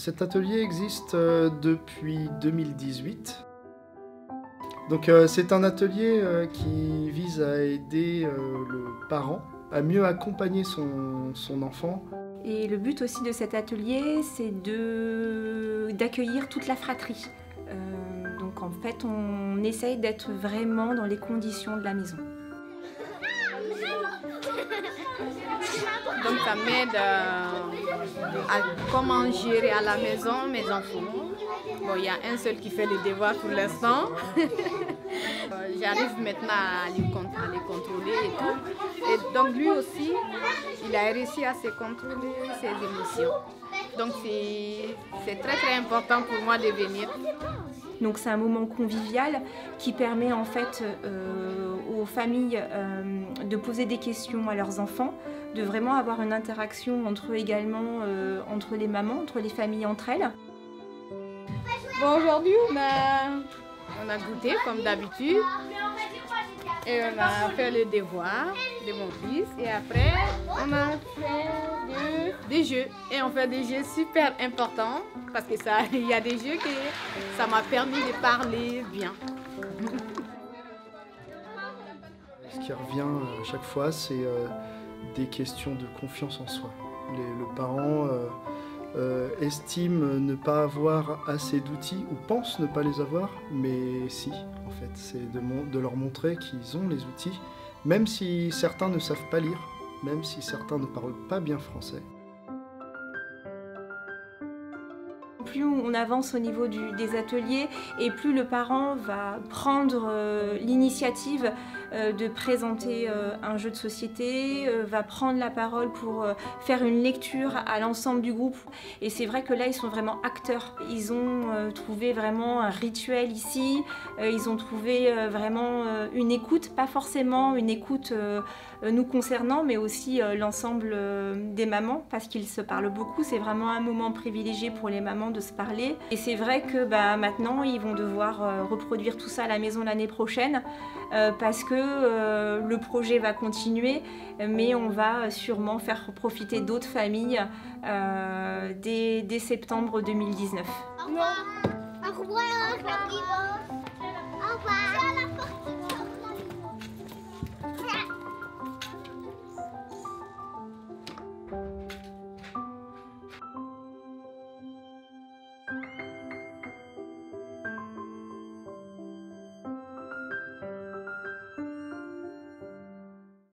Cet atelier existe depuis 2018. Donc c'est un atelier qui vise à aider le parent à mieux accompagner son enfant. Et le but aussi de cet atelier, c'est d'accueillir toute la fratrie. Donc en fait, on essaye d'être vraiment dans les conditions de la maison. Donc ça m'aide à comment gérer à la maison mes enfants. Bon, il y a un seul qui fait les devoirs pour l'instant. J'arrive maintenant à les contrôler et tout. Et donc lui aussi, il a réussi à se contrôler ses émotions. Donc c'est très très important pour moi de venir. Donc c'est un moment convivial qui permet en fait aux familles de poser des questions à leurs enfants, de vraiment avoir une interaction entre eux également, entre les mamans, entre les familles entre elles. Bon, aujourd'hui on a goûté comme d'habitude et on a fait le devoir de mon fils et après on a fait des jeux et on fait des jeux super importants parce que il y a des jeux que ça m'a permis de parler bien. Ce qui revient à chaque fois, c'est des questions de confiance en soi. Le parent estime ne pas avoir assez d'outils ou pense ne pas les avoir, mais si, en fait, c'est de leur montrer qu'ils ont les outils, même si certains ne savent pas lire, même si certains ne parlent pas bien français. Plus on avance au niveau des ateliers et plus le parent va prendre l'initiative de présenter un jeu de société, va prendre la parole pour faire une lecture à l'ensemble du groupe. Et c'est vrai que là, ils sont vraiment acteurs. Ils ont trouvé vraiment un rituel ici, ils ont trouvé vraiment une écoute, pas forcément une écoute nous concernant, mais aussi l'ensemble des mamans, parce qu'ils se parlent beaucoup. C'est vraiment un moment privilégié pour les mamans de se parler. Et c'est vrai que maintenant, ils vont devoir reproduire tout ça à la maison l'année prochaine, parce que le projet va continuer, mais on va sûrement faire profiter d'autres familles dès septembre 2019. Au revoir.